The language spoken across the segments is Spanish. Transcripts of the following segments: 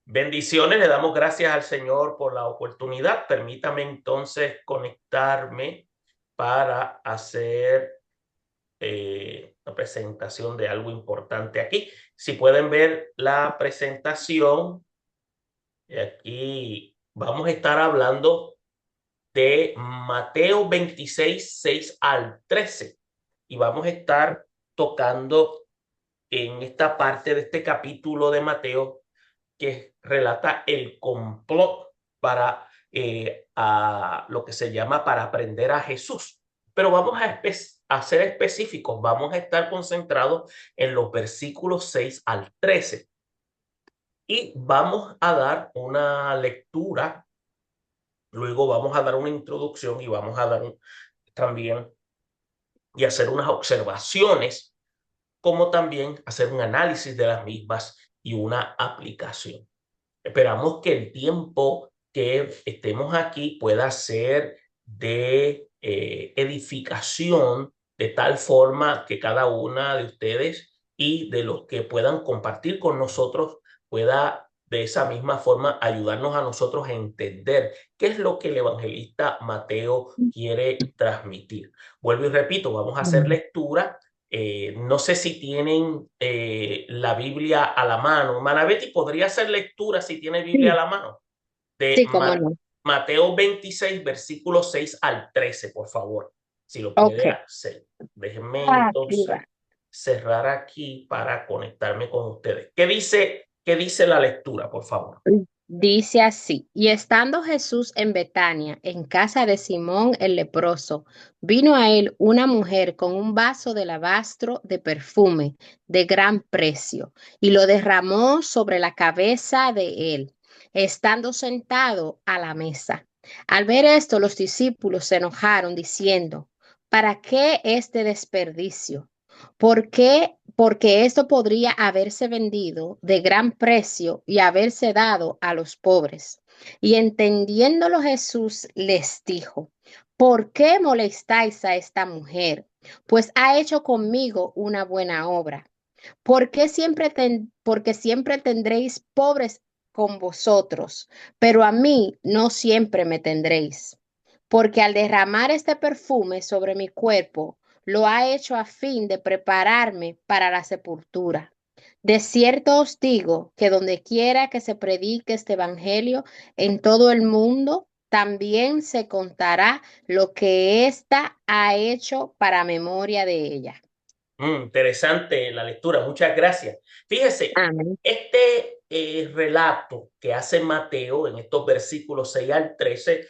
Bendiciones, le damos gracias al Señor por la oportunidad. Permítame entonces conectarme para hacer la presentación de algo importante aquí. Si pueden ver la presentación, aquí vamos a estar hablando de Mateo 26 6 al 13 y vamos a estar tocando en esta parte de este capítulo de Mateo que relata el complot para lo que se llama para aprender a Jesús. Pero vamos a ser específicos, vamos a estar concentrados en los versículos 6 al 13 y vamos a dar una lectura, luego vamos a dar una introducción y vamos a dar también y hacer unas observaciones, como también hacer un análisis de las mismas y una aplicación. Esperamos que el tiempo que estemos aquí pueda ser de edificación, de tal forma que cada una de ustedes y de los que puedan compartir con nosotros pueda de esa misma forma ayudarnos a nosotros a entender qué es lo que el evangelista Mateo quiere transmitir. Vuelvo y repito, vamos a hacer Mm. lectura. No sé si tienen la Biblia a la mano. Manabetti, ¿podría hacer lectura si tiene Biblia a Sí, la mano? De sí, cómo no. Mateo 26, versículos 6 al 13, por favor. Si lo Ok. puede hacer. Déjenme Aquí va. entonces cerrar aquí para conectarme con ustedes. ¿Qué dice la lectura, por favor? Dice así, y estando Jesús en Betania, en casa de Simón el leproso, vino a él una mujer con un vaso de alabastro de perfume de gran precio, y lo derramó sobre la cabeza de él, estando sentado a la mesa. Al ver esto, los discípulos se enojaron, diciendo, ¿para qué este desperdicio? ¿Por qué? Porque esto podría haberse vendido de gran precio y haberse dado a los pobres. Y entendiéndolo Jesús les dijo, ¿por qué molestáis a esta mujer? Pues ha hecho conmigo una buena obra. Porque siempre tendréis pobres con vosotros, pero a mí no siempre me tendréis. Porque al derramar este perfume sobre mi cuerpo, lo ha hecho a fin de prepararme para la sepultura. De cierto os digo que donde quiera que se predique este evangelio en todo el mundo, también se contará lo que ésta ha hecho para memoria de ella. Interesante la lectura, muchas gracias. Fíjese, Amén. este relato que hace Mateo en estos versículos 6 al 13,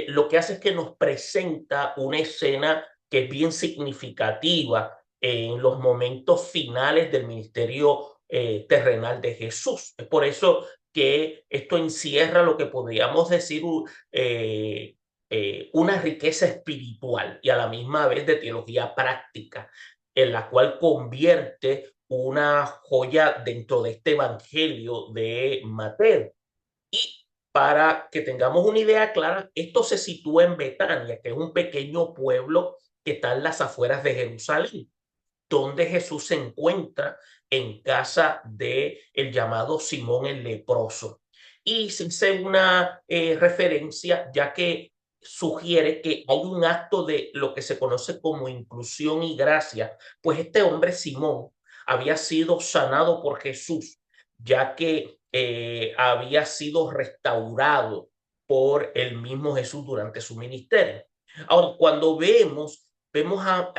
lo que hace es que nos presenta una escena que es bien significativa en los momentos finales del ministerio terrenal de Jesús. Es por eso que esto encierra lo que podríamos decir una riqueza espiritual y a la misma vez de teología práctica en la cual convierte una joya dentro de este evangelio de Mateo. Y para que tengamos una idea clara, esto se sitúa en Betania, que es un pequeño pueblo que está en las afueras de Jerusalén, donde Jesús se encuentra en casa de el llamado Simón el leproso. Y se hace una referencia, ya que sugiere que hay un acto de lo que se conoce como inclusión y gracia, pues este hombre Simón había sido sanado por Jesús, ya que había sido restaurado por el mismo Jesús durante su ministerio. Ahora, cuando vemos a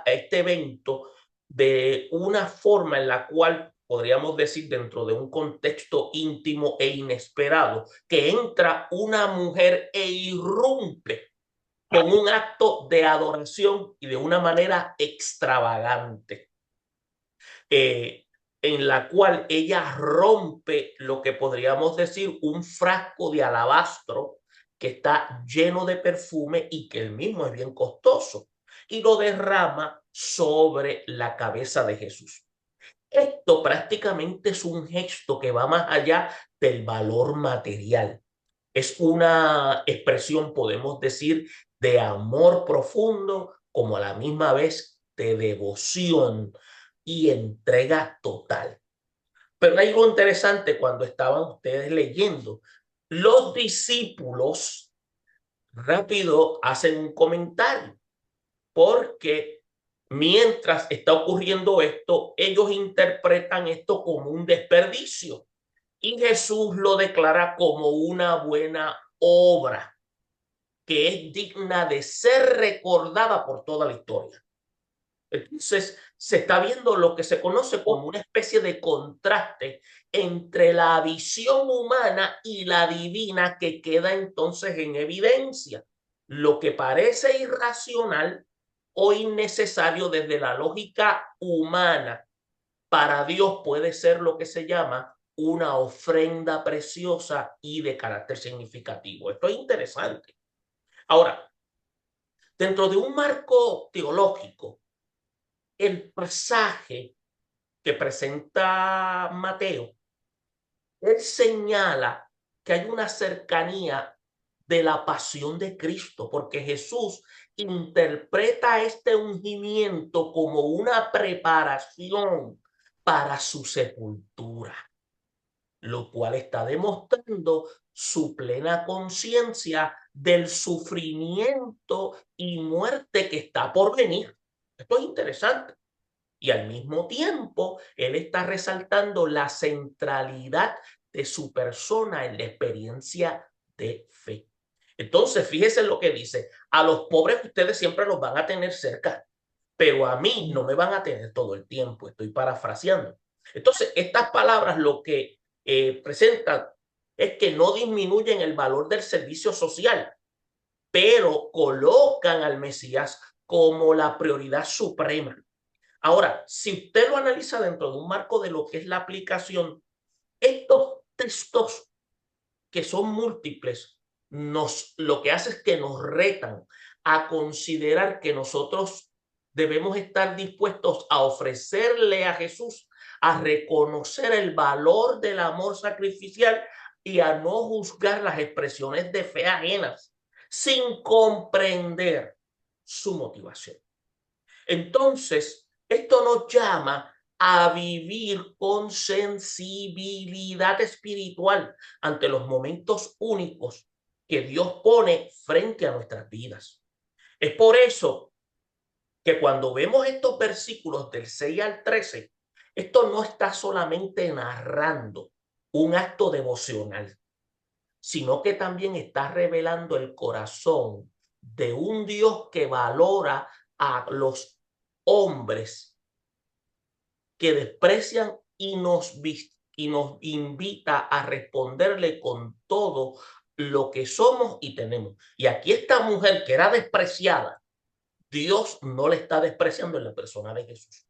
este evento de una forma en la cual podríamos decir dentro de un contexto íntimo e inesperado, que entra una mujer e irrumpe con un acto de adoración y de una manera extravagante, eh, en la cual ella rompe lo que podríamos decir un frasco de alabastro que está lleno de perfume y que el mismo es bien costoso, y lo derrama sobre la cabeza de Jesús. Esto prácticamente es un gesto que va más allá del valor material. Es una expresión, podemos decir, de amor profundo, como a la misma vez de devoción y entrega total. Pero hay algo interesante cuando estaban ustedes leyendo. Los discípulos rápido hacen un comentario porque mientras está ocurriendo esto, ellos interpretan esto como un desperdicio y Jesús lo declara como una buena obra que es digna de ser recordada por toda la historia. Entonces, se está viendo lo que se conoce como una especie de contraste entre la visión humana y la divina que queda entonces en evidencia. Lo que parece irracional o innecesario desde la lógica humana, para Dios puede ser lo que se llama una ofrenda preciosa y de carácter significativo. Esto es interesante. Ahora, dentro de un marco teológico, el pasaje que presenta Mateo, él señala que hay una cercanía de la pasión de Cristo, porque Jesús interpreta este ungimiento como una preparación para su sepultura, lo cual está demostrando su plena conciencia del sufrimiento y muerte que está por venir. Esto es interesante. Y al mismo tiempo, él está resaltando la centralidad de su persona en la experiencia de fe. Entonces, fíjese lo que dice, a los pobres ustedes siempre los van a tener cerca, pero a mí no me van a tener todo el tiempo, estoy parafraseando. Entonces, estas palabras lo que presentan es que no disminuyen el valor del servicio social, pero colocan al Mesías como la prioridad suprema. Ahora, si usted lo analiza dentro de un marco de lo que es la aplicación, estos textos que son múltiples, lo que hace es que nos retan a considerar que nosotros debemos estar dispuestos a ofrecerle a Jesús, a reconocer el valor del amor sacrificial y a no juzgar las expresiones de fe ajenas sin comprender su motivación. Entonces, esto nos llama a vivir con sensibilidad espiritual ante los momentos únicos que Dios pone frente a nuestras vidas. Es por eso que cuando vemos estos versículos del 6 al 13, esto no está solamente narrando un acto devocional, sino que también está revelando el corazón de un Dios que valora a los hombres que desprecian y nos invita a responderle con todo lo que somos y tenemos. Y aquí esta mujer que era despreciada, Dios no le está despreciando en la persona de Jesús.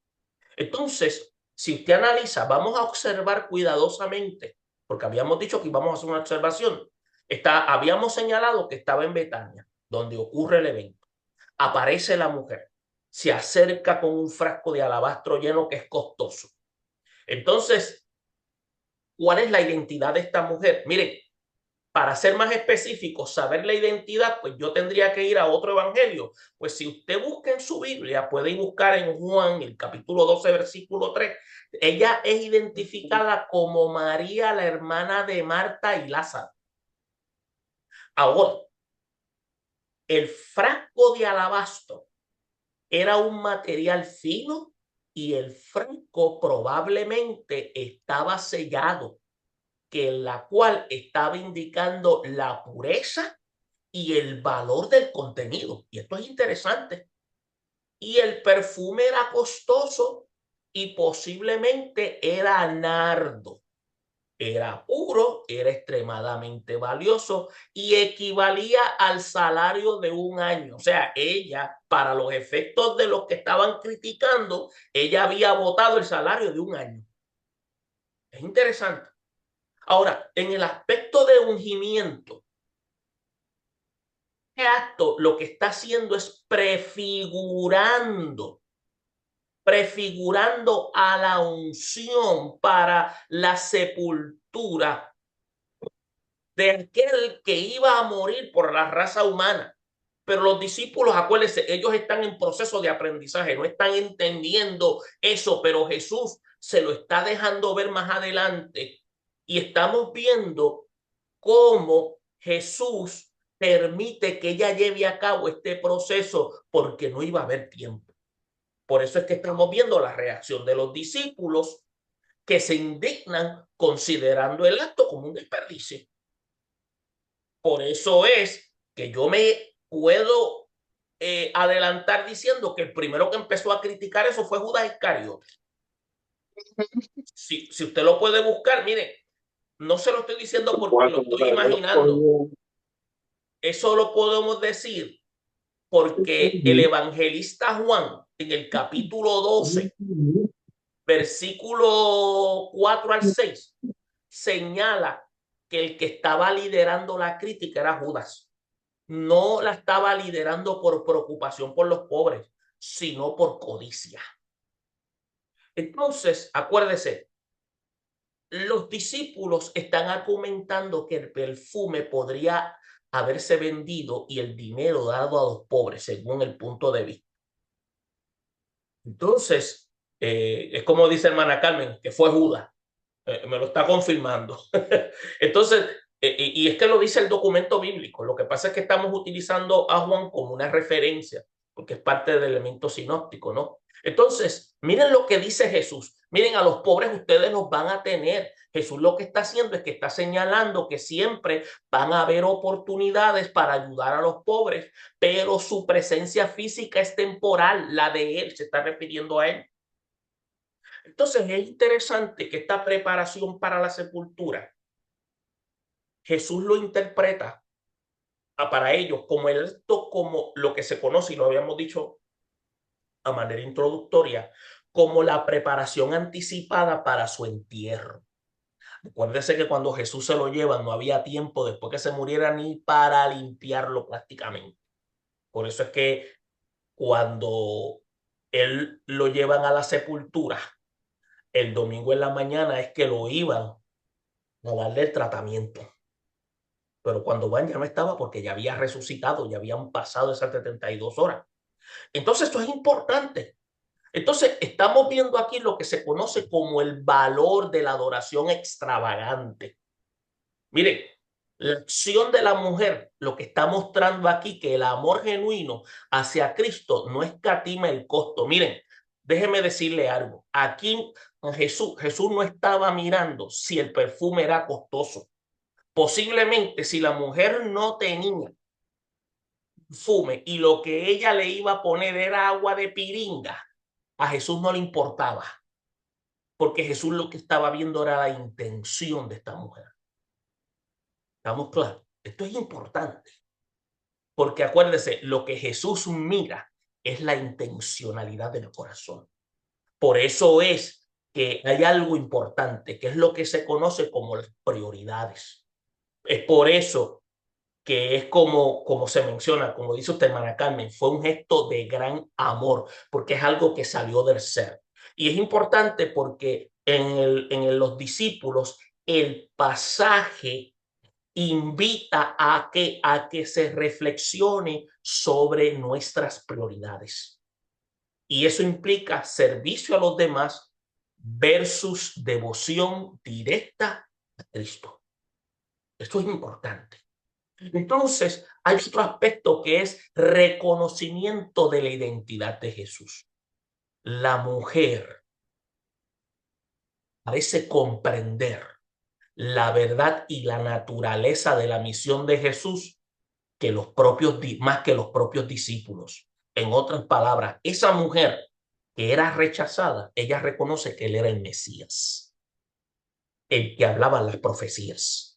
Entonces, si usted analiza, vamos a observar cuidadosamente, porque habíamos dicho que íbamos a hacer una observación. Habíamos señalado que estaba en Betania, donde ocurre el evento. Aparece la mujer, se acerca con un frasco de alabastro lleno que es costoso. Entonces, ¿cuál es la identidad de esta mujer? Miren, para ser más específico, saber la identidad, pues yo tendría que ir a otro evangelio. Pues si usted busca en su Biblia, puede buscar en Juan, el capítulo 12, versículo 3. Ella es identificada como María, la hermana de Marta y Lázaro. Ahora, el frasco de alabastro era un material fino y el frasco probablemente estaba sellado, que en la cual estaba indicando la pureza y el valor del contenido. Y esto es interesante. Y el perfume era costoso y posiblemente era nardo. Era puro, era extremadamente valioso y equivalía al salario de un año. O sea, ella, para los efectos de los que estaban criticando, ella había votado el salario de un año. Es interesante. Ahora, en el aspecto de ungimiento, este acto lo que está haciendo es prefigurando a la unción para la sepultura de aquel que iba a morir por la raza humana. Pero los discípulos, acuérdense, ellos están en proceso de aprendizaje, no están entendiendo eso, pero Jesús se lo está dejando ver más adelante y estamos viendo cómo Jesús permite que ella lleve a cabo este proceso porque no iba a haber tiempo. Por eso es que estamos viendo la reacción de los discípulos que se indignan considerando el acto como un desperdicio. Por eso es que yo me puedo adelantar diciendo que el primero que empezó a criticar eso fue Judas Iscariote. Si usted lo puede buscar, mire, no se lo estoy diciendo porque lo estoy imaginando. Eso lo podemos decir porque el evangelista Juan, en el capítulo 12, versículo 4 al 6, señala que el que estaba liderando la crítica era Judas. No la estaba liderando por preocupación por los pobres, sino por codicia. Entonces, acuérdese, los discípulos están argumentando que el perfume podría haberse vendido y el dinero dado a los pobres, según el punto de vista. Entonces, es como dice hermana Carmen, que fue Judas. Me lo está confirmando. Entonces, y es que lo dice el documento bíblico. Lo que pasa es que estamos utilizando a Juan como una referencia, porque es parte del elemento sinóptico, ¿no? Entonces, miren lo que dice Jesús. Miren, a los pobres ustedes los van a tener. Jesús lo que está haciendo es que está señalando que siempre van a haber oportunidades para ayudar a los pobres, pero su presencia física es temporal, la de él, se está refiriendo a él. Entonces es interesante que esta preparación para la sepultura, Jesús lo interpreta para ellos como el acto, como lo que se conoce, y lo habíamos dicho a manera introductoria, como la preparación anticipada para su entierro. Acuérdense que cuando Jesús se lo lleva no había tiempo después que se muriera ni para limpiarlo prácticamente. Por eso es que cuando él lo llevan a la sepultura, el domingo en la mañana es que lo iban a darle el tratamiento. Pero cuando van ya no estaba porque ya había resucitado, ya habían pasado esas 72 horas. Entonces esto es importante. Entonces estamos viendo aquí lo que se conoce como el valor de la adoración extravagante. Miren, la acción de la mujer, lo que está mostrando aquí, que el amor genuino hacia Cristo no escatima el costo. Miren, déjeme decirle algo. Aquí Jesús no estaba mirando si el perfume era costoso. Posiblemente si la mujer no tenía perfume y lo que ella le iba a poner era agua de piringa, a Jesús no le importaba, porque Jesús lo que estaba viendo era la intención de esta mujer. ¿Estamos claros? Esto es importante, porque acuérdese, lo que Jesús mira es la intencionalidad del corazón. Por eso es que hay algo importante, que es lo que se conoce como las prioridades. Es por eso que es como se menciona, como dice usted, hermana Carmen, fue un gesto de gran amor, porque es algo que salió del ser. Y es importante porque en los discípulos el pasaje invita a que se reflexione sobre nuestras prioridades. Y eso implica servicio a los demás versus devoción directa a Cristo. Esto es importante. Entonces, hay otro aspecto que es reconocimiento de la identidad de Jesús. La mujer parece comprender la verdad y la naturaleza de la misión de Jesús que más que los propios discípulos. En otras palabras, esa mujer que era rechazada, ella reconoce que él era el Mesías, el que hablaba las profecías.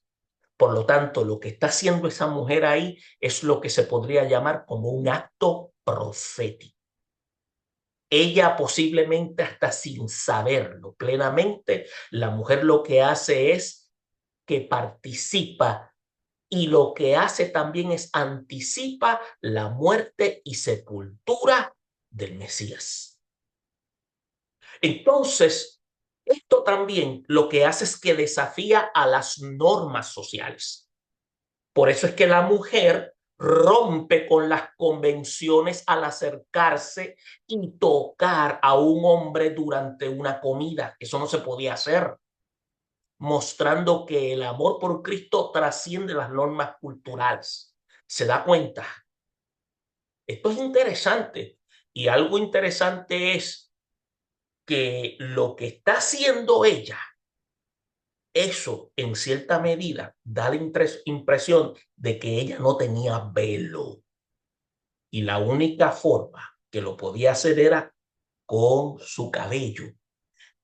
Por lo tanto, lo que está haciendo esa mujer ahí es lo que se podría llamar como un acto profético. Ella posiblemente hasta sin saberlo plenamente, la mujer lo que hace es que participa y lo que hace también es anticipa la muerte y sepultura del Mesías. Entonces, esto también lo que hace es que desafía a las normas sociales. Por eso es que la mujer rompe con las convenciones al acercarse y tocar a un hombre durante una comida. Eso no se podía hacer, mostrando que el amor por Cristo trasciende las normas culturales. ¿Se da cuenta? Esto es interesante. Y algo interesante es que lo que está haciendo ella, eso en cierta medida da la impresión de que ella no tenía velo. Y la única forma que lo podía hacer era con su cabello.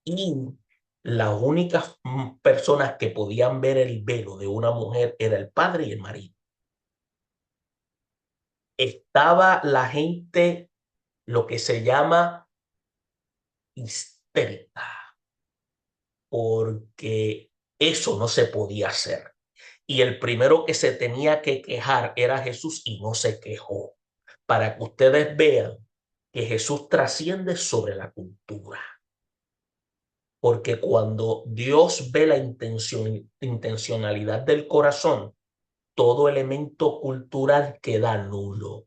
Y las únicas personas que podían ver el velo de una mujer era el padre y el marido. Estaba la gente, lo que se llama histérica, porque eso no se podía hacer. Y el primero que se tenía que quejar era Jesús y no se quejó. Para que ustedes vean que Jesús trasciende sobre la cultura. Porque cuando Dios ve la intencionalidad del corazón, todo elemento cultural queda nulo.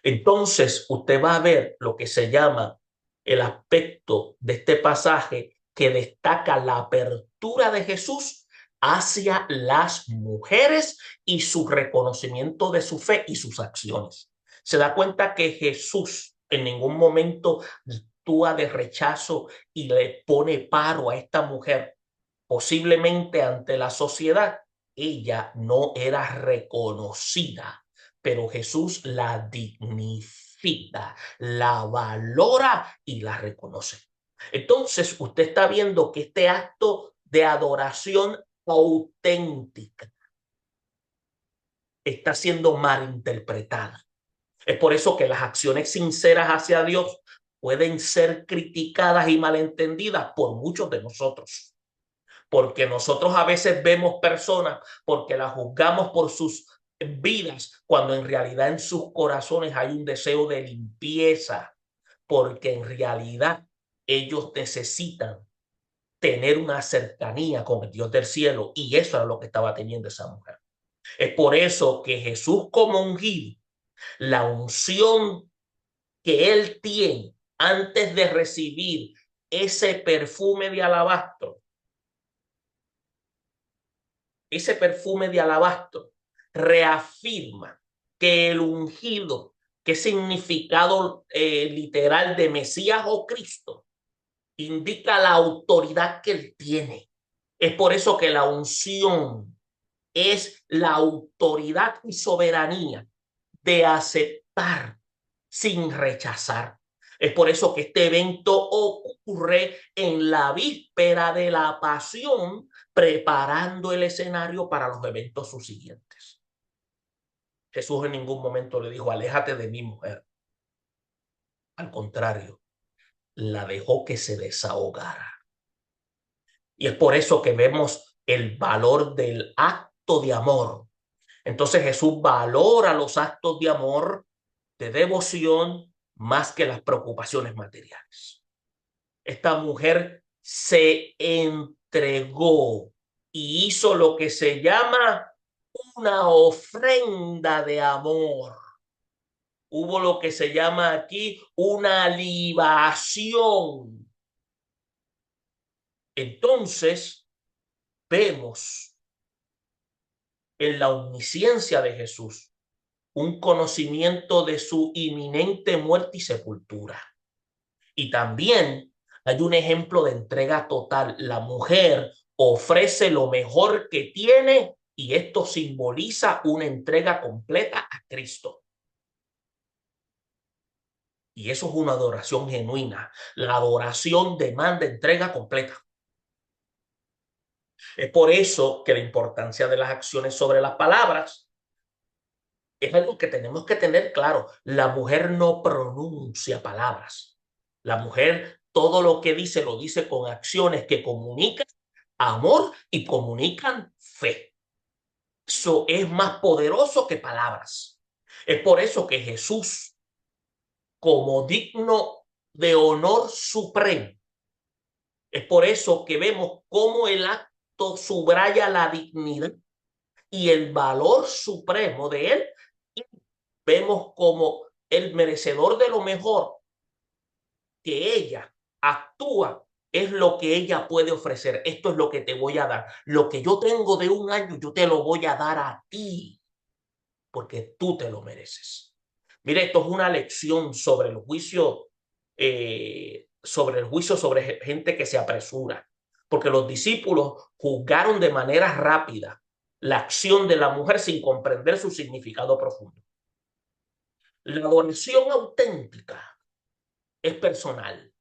Entonces, usted va a ver lo que se llama el aspecto de este pasaje que destaca la apertura de Jesús hacia las mujeres y su reconocimiento de su fe y sus acciones. Se da cuenta que Jesús en ningún momento actúa de rechazo y le pone paro a esta mujer. Posiblemente ante la sociedad, ella no era reconocida, pero Jesús la dignifica, la valora y la reconoce. Entonces, usted está viendo que este acto de adoración auténtica está siendo malinterpretada. Es por eso que las acciones sinceras hacia Dios pueden ser criticadas y malentendidas por muchos de nosotros. Porque nosotros a veces vemos personas porque las juzgamos por sus vidas, cuando en realidad en sus corazones hay un deseo de limpieza, porque en realidad ellos necesitan tener una cercanía con el Dios del cielo, y eso era lo que estaba teniendo esa mujer. Es por eso que Jesús, como ungido, la unción que él tiene antes de recibir ese perfume de alabastro, reafirma que el ungido, que es significado literal de Mesías o Cristo, indica la autoridad que él tiene. Es por eso que la unción es la autoridad y soberanía de aceptar sin rechazar. Es por eso que este evento ocurre en la víspera de la pasión, preparando el escenario para los eventos subsiguientes. Jesús en ningún momento le dijo, aléjate de mi mujer. Al contrario, la dejó que se desahogara. Y es por eso que vemos el valor del acto de amor. Entonces Jesús valora los actos de amor, de devoción, más que las preocupaciones materiales. Esta mujer se entregó y hizo lo que se llama una ofrenda de amor. Hubo lo que se llama aquí una libación. Entonces, vemos en la omnisciencia de Jesús un conocimiento de su inminente muerte y sepultura. Y también hay un ejemplo de entrega total. La mujer ofrece lo mejor que tiene y esto simboliza una entrega completa a Cristo. Y eso es una adoración genuina. La adoración demanda entrega completa. Es por eso que la importancia de las acciones sobre las palabras es algo que tenemos que tener claro. La mujer no pronuncia palabras. La mujer todo lo que dice lo dice con acciones que comunican amor y comunican fe. Eso es más poderoso que palabras. Es por eso que Jesús, como digno de honor supremo, es por eso que vemos cómo el acto subraya la dignidad y el valor supremo de él, y vemos como el merecedor de lo mejor que ella actúa es lo que ella puede ofrecer. Esto es lo que te voy a dar. Lo que yo tengo de 1 año, yo te lo voy a dar a ti, porque tú te lo mereces. Mire, esto es una lección sobre el juicio sobre gente que se apresura, porque los discípulos juzgaron de manera rápida la acción de la mujer sin comprender su significado profundo. La adoración auténtica es personal.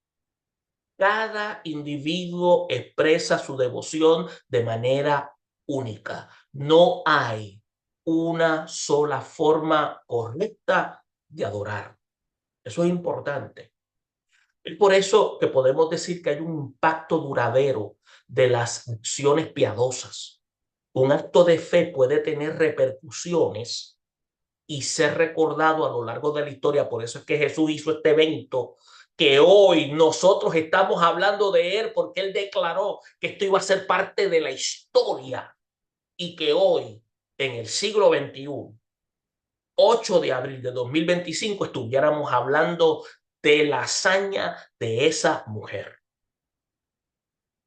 Cada individuo expresa su devoción de manera única. No hay una sola forma correcta de adorar. Eso es importante. Es por eso que podemos decir que hay un impacto duradero de las acciones piadosas. Un acto de fe puede tener repercusiones y ser recordado a lo largo de la historia. Por eso es que Jesús hizo este evento que hoy nosotros estamos hablando de él, porque él declaró que esto iba a ser parte de la historia y que hoy, en el siglo XXI, 8 de abril de 2025, estuviéramos hablando de la hazaña de esa mujer.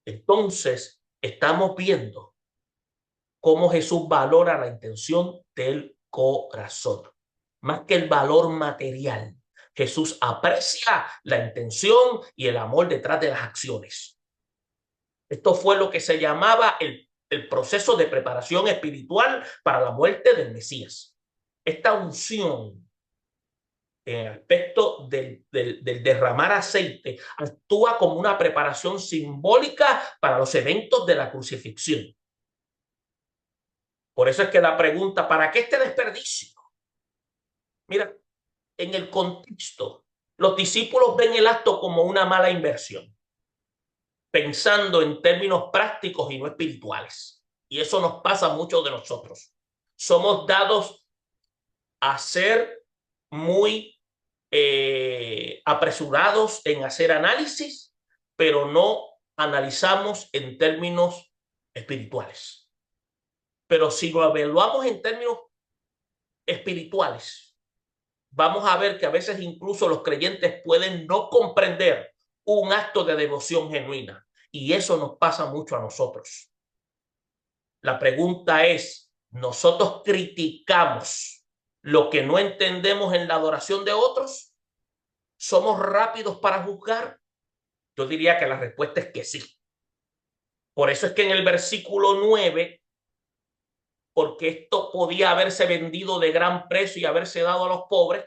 Entonces, estamos viendo cómo Jesús valora la intención del corazón, más que el valor material. Jesús aprecia la intención y el amor detrás de las acciones. Esto fue lo que se llamaba el proceso de preparación espiritual para la muerte del Mesías. Esta unción, en el aspecto del derramar aceite, actúa como una preparación simbólica para los eventos de la crucifixión. Por eso es que la pregunta, ¿para qué este desperdicio? Mira, en el contexto, los discípulos ven el acto como una mala inversión, pensando en términos prácticos y no espirituales. Y eso nos pasa a muchos de nosotros. Somos dados a ser muy apresurados en hacer análisis, pero no analizamos en términos espirituales. Pero si lo evaluamos en términos espirituales, vamos a ver que a veces incluso los creyentes pueden no comprender un acto de devoción genuina. Y eso nos pasa mucho a nosotros. La pregunta es, ¿nosotros criticamos lo que no entendemos en la adoración de otros? ¿Somos rápidos para juzgar? Yo diría que la respuesta es que sí. Por eso es que en el versículo 9, porque esto podía haberse vendido de gran precio y haberse dado a los pobres,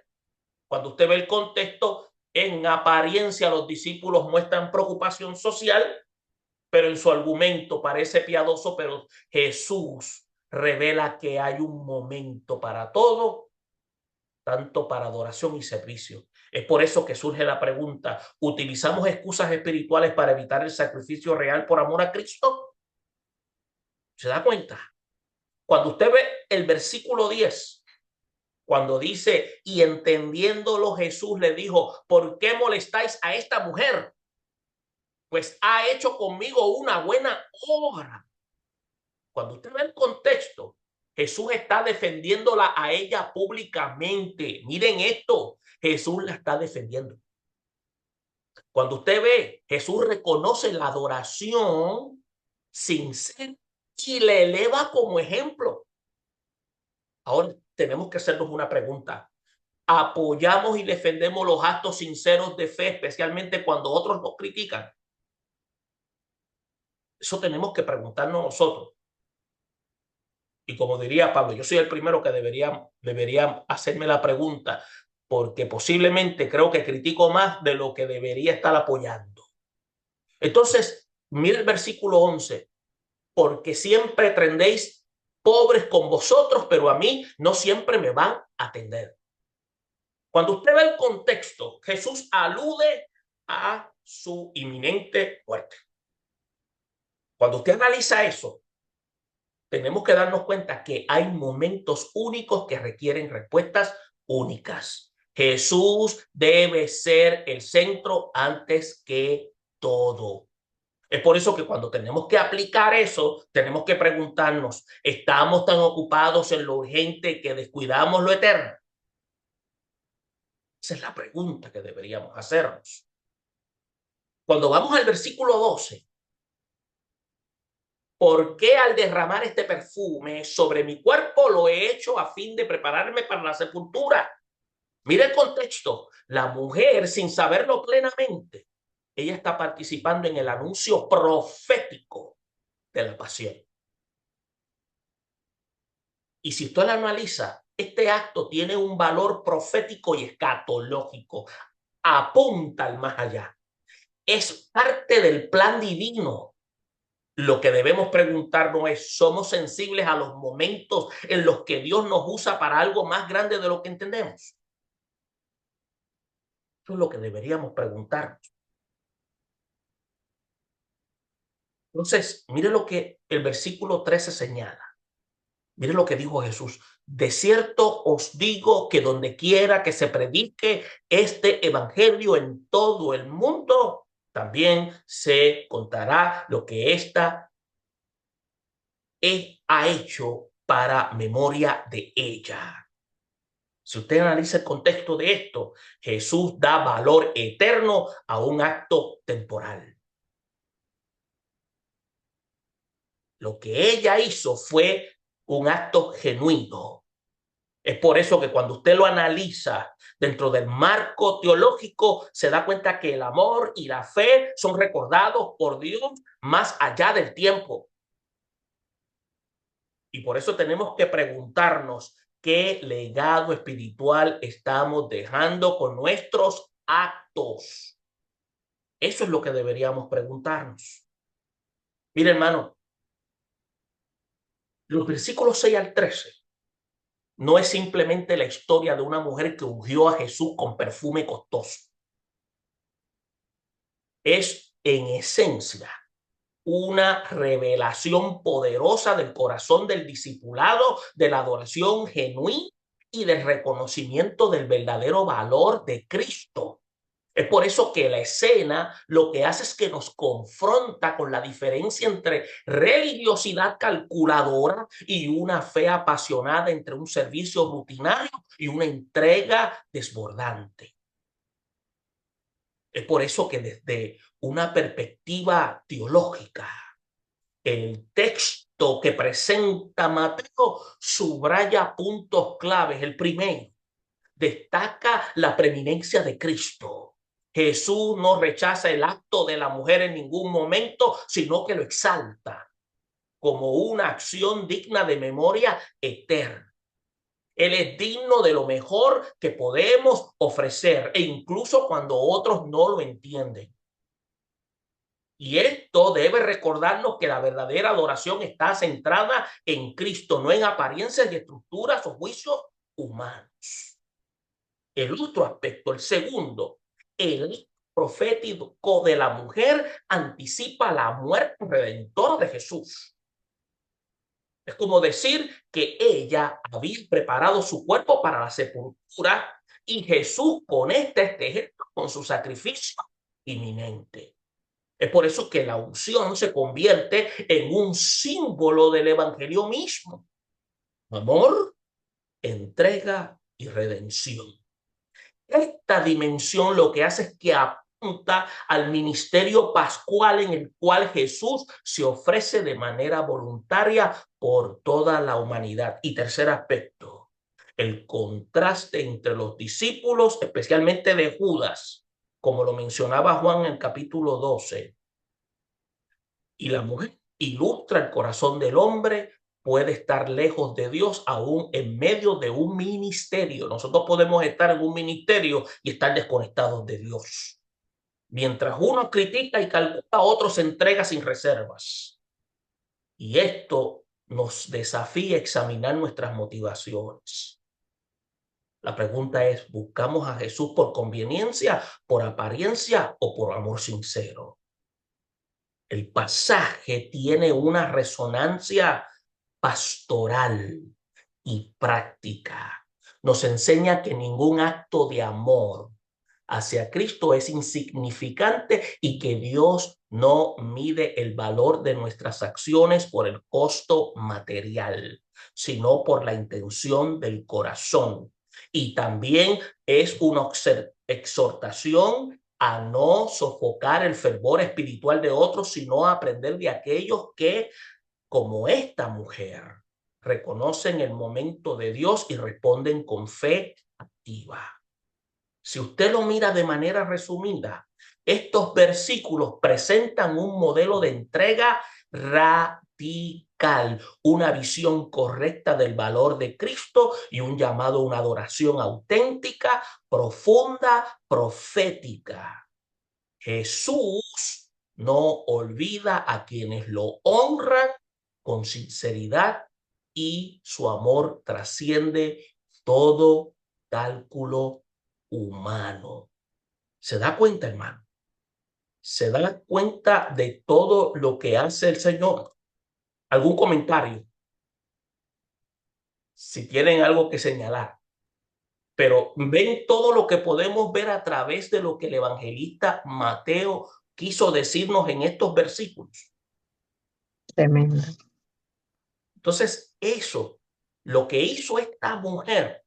cuando usted ve el contexto, en apariencia los discípulos muestran preocupación social, pero en su argumento parece piadoso, pero Jesús revela que hay un momento para todo, tanto para adoración y servicio. Es por eso que surge la pregunta, ¿utilizamos excusas espirituales para evitar el sacrificio real por amor a Cristo? ¿Se da cuenta? Cuando usted ve el versículo 10, cuando dice, y entendiéndolo Jesús le dijo, ¿por qué molestáis a esta mujer? Pues ha hecho conmigo una buena obra. Cuando usted ve el contexto, Jesús está defendiéndola a ella públicamente. Miren esto, Jesús la está defendiendo. Cuando usted ve, Jesús reconoce la adoración sincera y le eleva como ejemplo. Ahora tenemos que hacernos una pregunta. ¿Apoyamos y defendemos los actos sinceros de fe, especialmente cuando otros nos critican? Eso tenemos que preguntarnos nosotros. Y como diría Pablo, yo soy el primero que debería hacerme la pregunta, porque posiblemente creo que critico más de lo que debería estar apoyando. Entonces, mira el versículo 11, porque siempre tendréis pobres con vosotros, pero a mí no siempre me van a atender. Cuando usted ve el contexto, Jesús alude a su inminente muerte. Cuando usted analiza eso, tenemos que darnos cuenta que hay momentos únicos que requieren respuestas únicas. Jesús debe ser el centro antes que todo. Es por eso que cuando tenemos que aplicar eso, tenemos que preguntarnos, ¿estamos tan ocupados en lo urgente que descuidamos lo eterno? Esa es la pregunta que deberíamos hacernos. Cuando vamos al versículo 12, ¿por qué al derramar este perfume sobre mi cuerpo lo he hecho a fin de prepararme para la sepultura? Mira el contexto. La mujer, sin saberlo plenamente, ella está participando en el anuncio profético de la pasión. Y si usted lo analiza, este acto tiene un valor profético y escatológico. Apunta al más allá. Es parte del plan divino. Lo que debemos preguntarnos es, ¿somos sensibles a los momentos en los que Dios nos usa para algo más grande de lo que entendemos? Eso es lo que deberíamos preguntarnos. Entonces, mire lo que el versículo 13 señala. Mire lo que dijo Jesús. De cierto os digo que donde quiera que se predique este evangelio en todo el mundo, también se contará lo que ésta ha hecho para memoria de ella. Si usted analiza el contexto de esto, Jesús da valor eterno a un acto temporal. Lo que ella hizo fue un acto genuino. Es por eso que cuando usted lo analiza dentro del marco teológico, se da cuenta que el amor y la fe son recordados por Dios más allá del tiempo. Y por eso tenemos que preguntarnos qué legado espiritual estamos dejando con nuestros actos. Eso es lo que deberíamos preguntarnos. Mire, hermano, los versículos 6 al 13 no es simplemente la historia de una mujer que ungió a Jesús con perfume costoso. Es en esencia una revelación poderosa del corazón del discipulado, de la adoración genuina y del reconocimiento del verdadero valor de Cristo. Es por eso que la escena lo que hace es que nos confronta con la diferencia entre religiosidad calculadora y una fe apasionada, entre un servicio rutinario y una entrega desbordante. Es por eso que desde una perspectiva teológica, el texto que presenta Mateo subraya puntos claves. El primero, destaca la preeminencia de Cristo. Jesús no rechaza el acto de la mujer en ningún momento, sino que lo exalta como una acción digna de memoria eterna. Él es digno de lo mejor que podemos ofrecer, e incluso cuando otros no lo entienden. Y esto debe recordarnos que la verdadera adoración está centrada en Cristo, no en apariencias y estructuras o juicios humanos. El otro aspecto, el segundo, el profético de la mujer anticipa la muerte redentora de Jesús. Es como decir que ella había preparado su cuerpo para la sepultura y Jesús conecta este ejemplo con su sacrificio inminente. Es por eso que la unción se convierte en un símbolo del evangelio mismo. Amor, entrega y redención. Esta dimensión lo que hace es que apunta al ministerio pascual en el cual Jesús se ofrece de manera voluntaria por toda la humanidad. Y tercer aspecto, el contraste entre los discípulos, especialmente de Judas, como lo mencionaba Juan en el capítulo 12, y la mujer ilustra el corazón del hombre. Puede estar lejos de Dios aún en medio de un ministerio. Nosotros podemos estar en un ministerio y estar desconectados de Dios. Mientras uno critica y calcula, otro se entrega sin reservas. Y esto nos desafía a examinar nuestras motivaciones. La pregunta es, ¿buscamos a Jesús por conveniencia, por apariencia o por amor sincero? El pasaje tiene una resonancia pastoral y práctica. Nos enseña que ningún acto de amor hacia Cristo es insignificante y que Dios no mide el valor de nuestras acciones por el costo material, sino por la intención del corazón. Y también es una exhortación a no sofocar el fervor espiritual de otros, sino a aprender de aquellos que, como esta mujer, reconocen el momento de Dios y responden con fe activa. Si usted lo mira de manera resumida, estos versículos presentan un modelo de entrega radical, una visión correcta del valor de Cristo y un llamado a una adoración auténtica, profunda, profética. Jesús no olvida a quienes lo honran con sinceridad y su amor trasciende todo cálculo humano. ¿Se da cuenta, hermano? ¿Se da cuenta de todo lo que hace el Señor? ¿Algún comentario? Si tienen algo que señalar. Pero ven todo lo que podemos ver a través de lo que el evangelista Mateo quiso decirnos en estos versículos. Tremendo. Entonces, lo que hizo esta mujer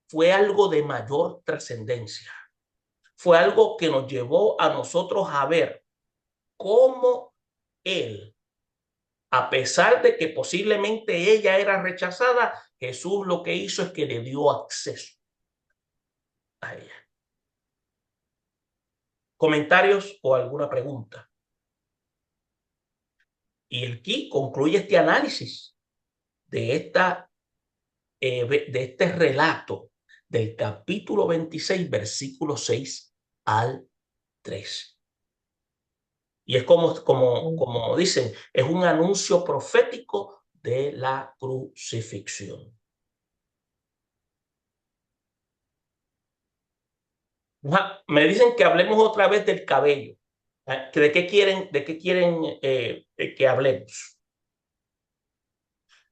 fue algo de mayor trascendencia. Fue algo que nos llevó a nosotros a ver cómo él, a pesar de que posiblemente ella era rechazada, Jesús lo que hizo es que le dio acceso a ella. ¿Comentarios o alguna pregunta? Y aquí concluye este análisis de este relato del capítulo 26, versículo 6 al 3. Y es como dicen, es un anuncio profético de la crucifixión. Me dicen que hablemos otra vez del cabello. ¿De qué quieren que hablemos?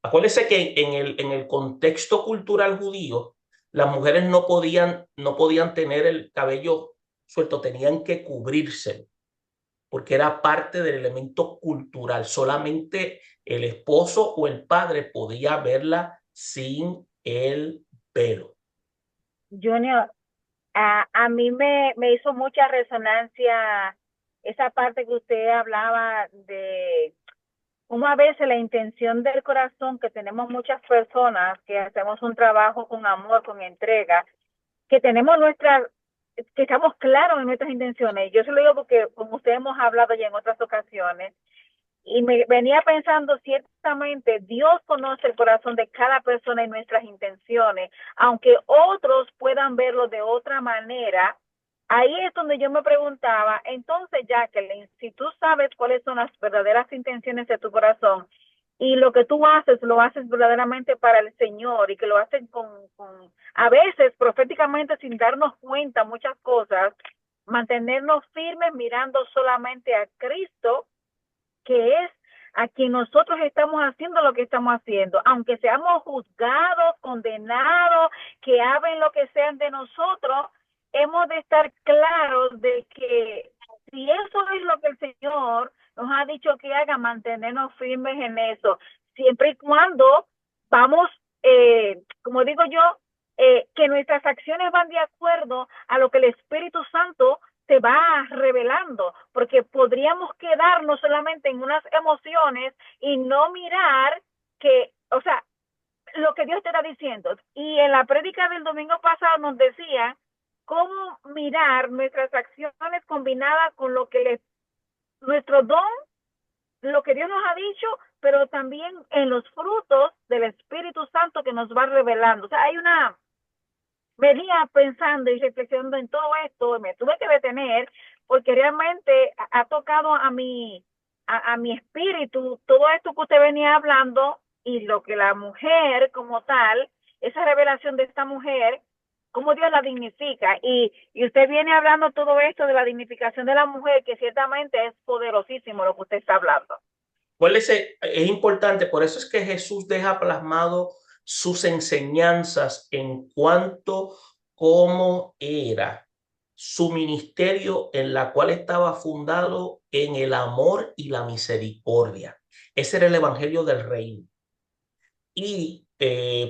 Acuérdense que en el contexto cultural judío, las mujeres no podían tener el cabello suelto, tenían que cubrirse, porque era parte del elemento cultural. Solamente el esposo o el padre podía verla sin el velo. Junior, a mí me hizo mucha resonancia esa parte que usted hablaba de cómo a veces la intención del corazón, que tenemos muchas personas que hacemos un trabajo con amor, con entrega, que tenemos que estamos claros en nuestras intenciones. Yo se lo digo porque como ustedes hemos hablado ya en otras ocasiones, y me venía pensando, ciertamente Dios conoce el corazón de cada persona y nuestras intenciones, aunque otros puedan verlo de otra manera. Ahí es donde yo me preguntaba, entonces, Jacqueline, si tú sabes cuáles son las verdaderas intenciones de tu corazón y lo que tú haces, lo haces verdaderamente para el Señor y que lo hacen a veces proféticamente sin darnos cuenta muchas cosas, mantenernos firmes mirando solamente a Cristo, que es a quien nosotros estamos haciendo lo que estamos haciendo, aunque seamos juzgados, condenados, que hablen lo que sean de nosotros, hemos de estar claros de que si eso es lo que el Señor nos ha dicho que haga, mantenernos firmes en eso, siempre y cuando vamos, como digo yo, que nuestras acciones van de acuerdo a lo que el Espíritu Santo se va revelando, porque podríamos quedarnos solamente en unas emociones y no mirar que, o sea, lo que Dios te está diciendo. Y en la prédica del domingo pasado nos decía cómo mirar nuestras acciones combinadas con lo que nuestro don, lo que Dios nos ha dicho, pero también en los frutos del Espíritu Santo que nos va revelando. O sea, venía pensando y reflexionando en todo esto, me tuve que detener porque realmente ha tocado a mi espíritu todo esto que usted venía hablando y lo que la mujer como tal, esa revelación de esta mujer, cómo Dios la dignifica. Y usted viene hablando todo esto de la dignificación de la mujer, que ciertamente es poderosísimo lo que usted está hablando. Es importante, por eso es que Jesús deja plasmado sus enseñanzas en cuanto cómo era su ministerio en la cual estaba fundado en el amor y la misericordia. Ese era el evangelio del reino. Y,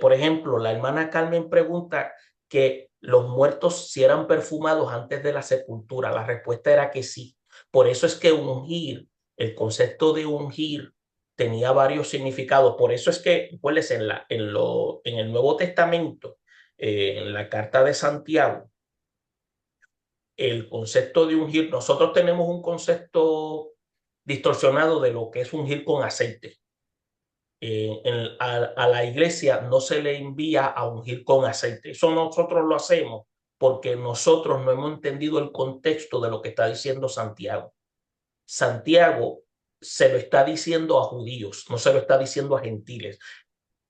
por ejemplo, la hermana Carmen pregunta que los muertos si eran perfumados antes de la sepultura. La respuesta era que sí. Por eso es que ungir, el concepto de ungir tenía varios significados. Por eso es que, acuérdense, en el Nuevo Testamento, en la carta de Santiago, el concepto de ungir, nosotros tenemos un concepto distorsionado de lo que es ungir con aceite. A la iglesia no se le envía a ungir con aceite. Eso nosotros lo hacemos porque nosotros no hemos entendido el contexto de lo que está diciendo Santiago. Santiago se lo está diciendo a judíos, no se lo está diciendo a gentiles.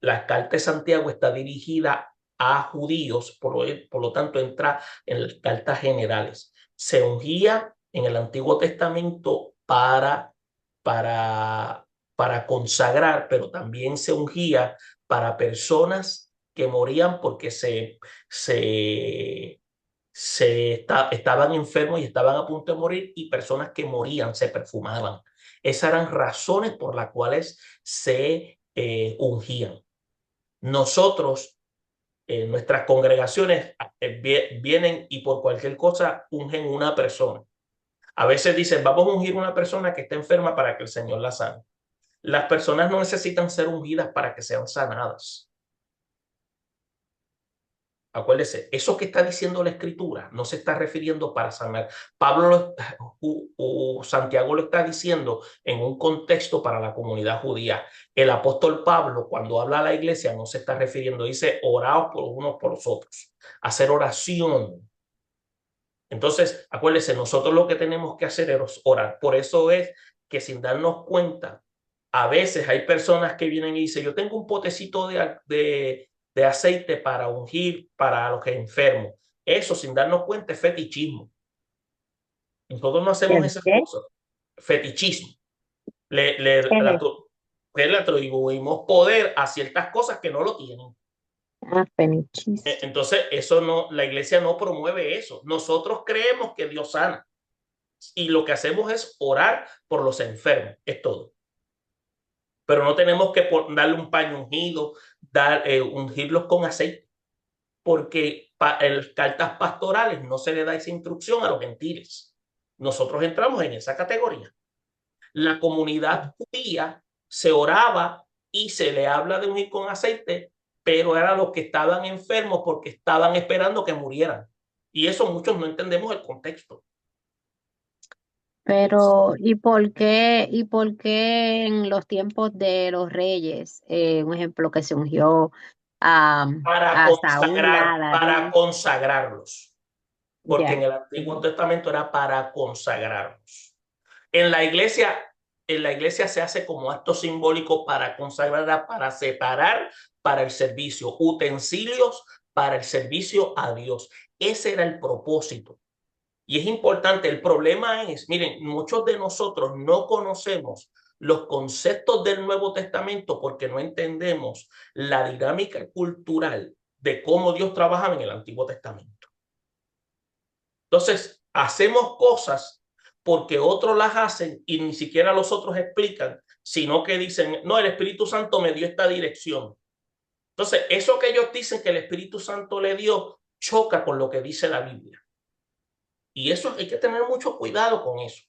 La carta de Santiago está dirigida a judíos, por lo tanto entra en las cartas generales. Se ungía en el Antiguo Testamento para, para consagrar, pero también se ungía para personas que morían porque estaban enfermos y estaban a punto de morir, y personas que morían se perfumaban. Esas eran razones por las cuales se ungían. Nosotros, nuestras congregaciones vienen y por cualquier cosa ungen una persona. A veces dicen, vamos a ungir una persona que está enferma para que el Señor la sane. Las personas no necesitan ser ungidas para que sean sanadas. Acuérdese, eso que está diciendo la Escritura no se está refiriendo para sanar. Santiago lo está diciendo en un contexto para la comunidad judía. El apóstol Pablo, cuando habla a la iglesia, no se está refiriendo, dice, oraos por unos por los otros, hacer oración. Entonces, acuérdese, nosotros lo que tenemos que hacer es orar. Por eso es que sin darnos cuenta, a veces hay personas que vienen y dicen, yo tengo un potecito de aceite para ungir para los enfermos. Eso, sin darnos cuenta, es fetichismo. Nosotros no hacemos esas ¿Qué? cosas. Fetichismo. Le ¿Qué? atribuimos poder a ciertas cosas que no lo tienen. Fenichis. Entonces, eso no, la iglesia no promueve eso. Nosotros creemos que Dios sana y lo que hacemos es orar por los enfermos, es todo. Pero no tenemos que darle un paño ungido, ungirlos con aceite, porque en las cartas pastorales no se le da esa instrucción a los gentiles. Nosotros entramos en esa categoría. La comunidad judía se oraba y se le habla de ungir con aceite, pero eran los que estaban enfermos porque estaban esperando que murieran. Y eso muchos no entendemos el contexto. Pero, y por qué en los tiempos de los reyes, un ejemplo que se ungió a Saúl, a Para David, consagrarlos, porque en ya, el Antiguo Testamento era para consagrarlos. En la iglesia, se hace como acto simbólico para consagrar, para separar para el servicio, utensilios para el servicio a Dios. Ese era el propósito. Y es importante, el problema es, miren, muchos de nosotros no conocemos los conceptos del Nuevo Testamento porque no entendemos la dinámica cultural de cómo Dios trabajaba en el Antiguo Testamento. Entonces, hacemos cosas porque otros las hacen y ni siquiera los otros explican, sino que dicen, no, el Espíritu Santo me dio esta dirección. Entonces, eso que ellos dicen que el Espíritu Santo le dio choca con lo que dice la Biblia. Y eso hay que tener mucho cuidado con eso.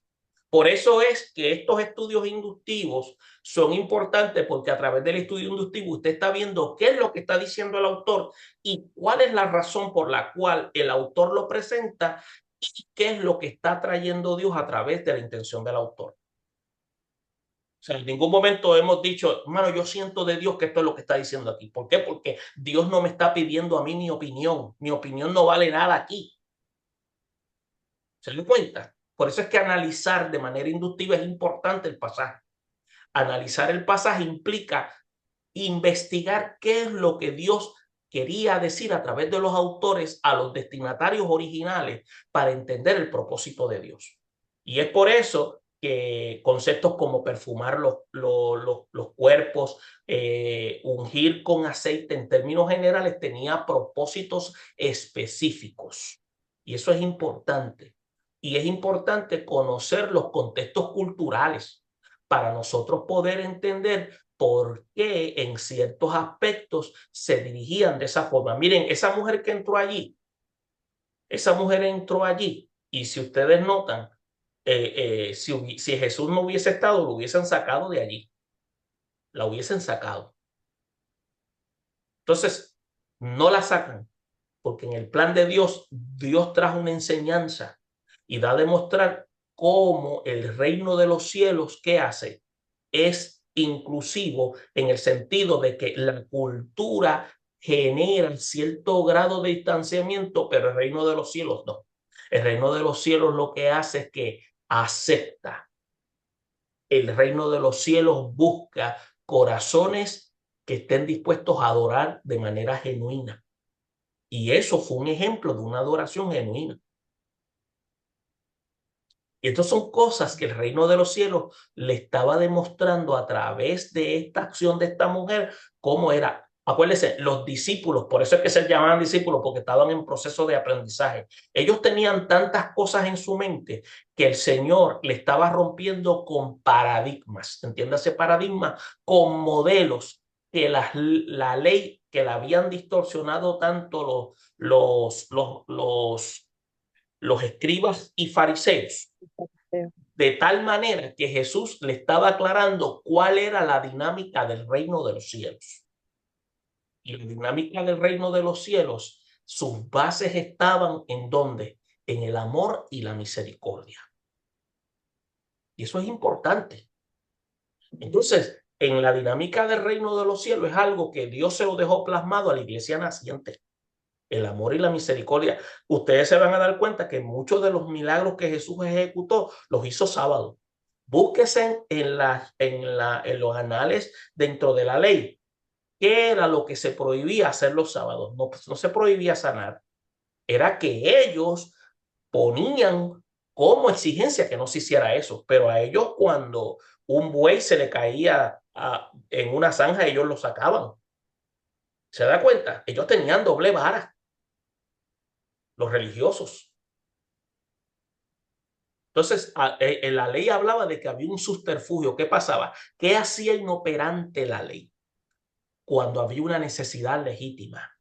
Por eso es que estos estudios inductivos son importantes, porque a través del estudio inductivo usted está viendo qué es lo que está diciendo el autor y cuál es la razón por la cual el autor lo presenta y qué es lo que está trayendo Dios a través de la intención del autor. O sea, en ningún momento hemos dicho, hermano, yo siento de Dios que esto es lo que está diciendo aquí. ¿Por qué? Porque Dios no me está pidiendo a mí mi opinión. Mi opinión no vale nada aquí. ¿Se dan cuenta? Por eso es que analizar de manera inductiva es importante el pasaje. Analizar el pasaje implica investigar qué es lo que Dios quería decir a través de los autores a los destinatarios originales para entender el propósito de Dios. Y es por eso que conceptos como perfumar los cuerpos, ungir con aceite en términos generales tenía propósitos específicos. Y eso es importante. Y es importante conocer los contextos culturales para nosotros poder entender por qué en ciertos aspectos se dirigían de esa forma. Miren, esa mujer que entró allí, y si ustedes notan, si Jesús no hubiese estado, lo hubiesen sacado de allí, la hubiesen sacado. Entonces, no la sacan, porque en el plan de Dios, Dios trajo una enseñanza y da a demostrar cómo el reino de los cielos, ¿qué hace? Es inclusivo en el sentido de que la cultura genera cierto grado de distanciamiento, pero el reino de los cielos no. El reino de los cielos lo que hace es que acepta. El reino de los cielos busca corazones que estén dispuestos a adorar de manera genuina. Y eso fue un ejemplo de una adoración genuina. Y estas son cosas que el reino de los cielos le estaba demostrando a través de esta acción de esta mujer, cómo era. Acuérdense, los discípulos, por eso es que se llamaban discípulos, porque estaban en proceso de aprendizaje. Ellos tenían tantas cosas en su mente que el Señor le estaba rompiendo con paradigmas, entiéndase paradigmas, con modelos que la ley, que la habían distorsionado tanto los escribas y fariseos, de tal manera que Jesús le estaba aclarando cuál era la dinámica del reino de los cielos. Y la dinámica del reino de los cielos, sus bases estaban ¿en dónde? En el amor y la misericordia. Y eso es importante. Entonces, en la dinámica del reino de los cielos es algo que Dios se lo dejó plasmado a la iglesia naciente. El amor y la misericordia. Ustedes se van a dar cuenta que muchos de los milagros que Jesús ejecutó los hizo sábado. Búsquese en los anales dentro de la ley. ¿Qué era lo que se prohibía hacer los sábados? No, pues no se prohibía sanar. Era que ellos ponían como exigencia que no se hiciera eso. Pero a ellos cuando un buey se le caía en una zanja, ellos lo sacaban. ¿Se da cuenta? Ellos tenían doble vara. Los religiosos. Entonces, en la ley hablaba de que había un subterfugio. ¿Qué pasaba? ¿Qué hacía inoperante la ley? Cuando había una necesidad legítima.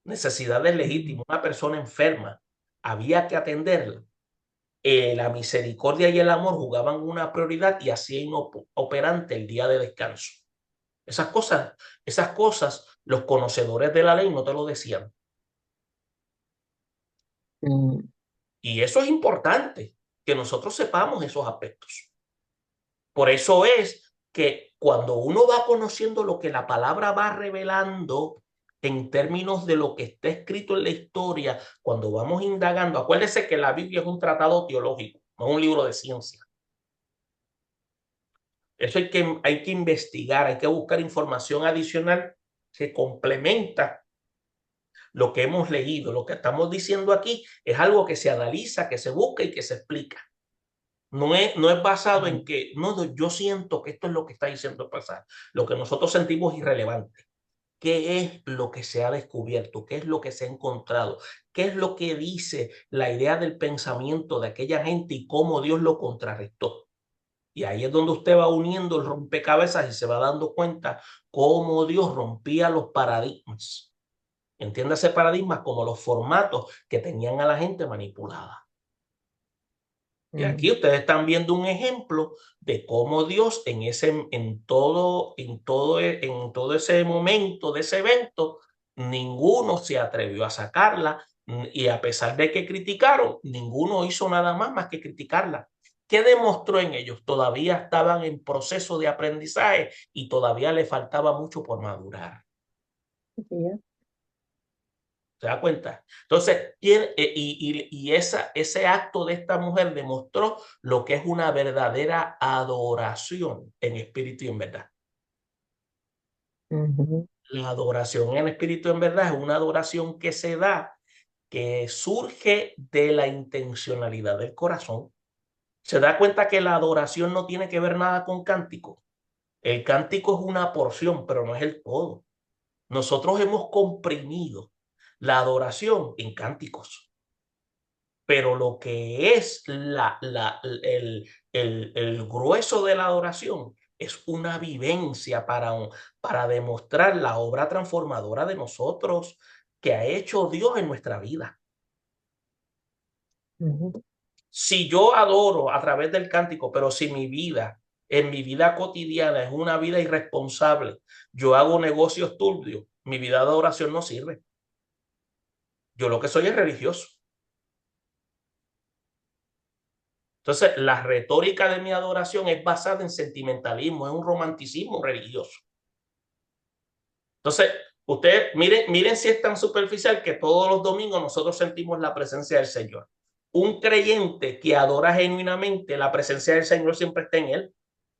Necesidades legítimas. Una persona enferma. Había que atenderla. La misericordia y el amor jugaban una prioridad y hacía inoperante el día de descanso. Esas cosas, los conocedores de la ley no te lo decían. Y eso es importante, que nosotros sepamos esos aspectos. Por eso es que cuando uno va conociendo lo que la palabra va revelando en términos de lo que está escrito en la historia, cuando vamos indagando, acuérdese que la Biblia es un tratado teológico, no es un libro de ciencia. Eso hay que investigar, hay que buscar información adicional que complementa lo que hemos leído. Lo que estamos diciendo aquí es algo que se analiza, que se busca y que se explica. No es basado en que, no, yo siento que esto es lo que está diciendo pasar. Lo que nosotros sentimos es irrelevante. ¿Qué es lo que se ha descubierto? ¿Qué es lo que se ha encontrado? ¿Qué es lo que dice la idea del pensamiento de aquella gente y cómo Dios lo contrarrestó? Y ahí es donde usted va uniendo el rompecabezas y se va dando cuenta cómo Dios rompía los paradigmas. Entiéndase paradigmas como los formatos que tenían a la gente manipulada. Y aquí ustedes están viendo un ejemplo de cómo Dios en todo ese momento de ese evento, ninguno se atrevió a sacarla y a pesar de que criticaron, ninguno hizo nada más que criticarla. ¿Qué demostró en ellos? Todavía estaban en proceso de aprendizaje y todavía le faltaba mucho por madurar. ¿Se da cuenta? Entonces, ese acto de esta mujer demostró lo que es una verdadera adoración en espíritu y en verdad. La adoración en espíritu y en verdad es una adoración que se da, que surge de la intencionalidad del corazón. Se da cuenta que la adoración no tiene que ver nada con cántico. El cántico es una porción, pero no es el todo. Nosotros hemos comprimido la adoración en cánticos. Pero lo que es el grueso de la adoración es una vivencia para demostrar la obra transformadora de nosotros que ha hecho Dios en nuestra vida. Si yo adoro a través del cántico, pero si en mi vida cotidiana es una vida irresponsable, yo hago negocios turbios, mi vida de adoración no sirve. Yo lo que soy es religioso. Entonces, la retórica de mi adoración es basada en sentimentalismo, es un romanticismo religioso. Entonces, ustedes miren si es tan superficial que todos los domingos nosotros sentimos la presencia del Señor. Un creyente que adora genuinamente, la presencia del Señor siempre está en él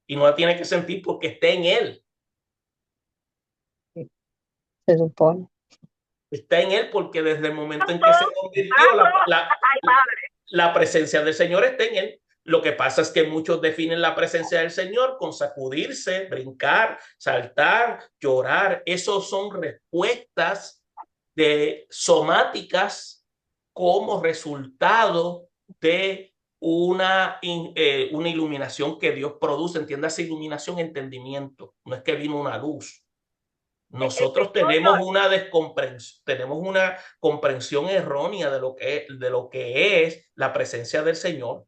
y no la tiene que sentir porque está en él. Se supone. Está en él porque desde el momento en que se convirtió, la presencia del Señor está en él. Lo que pasa es que muchos definen la presencia del Señor con sacudirse, brincar, saltar, llorar. Esos son respuestas somáticas como resultado de una iluminación que Dios produce. Entiéndase, iluminación, entendimiento. No es que vino una luz. Nosotros tenemos una comprensión errónea de lo que es la presencia del Señor.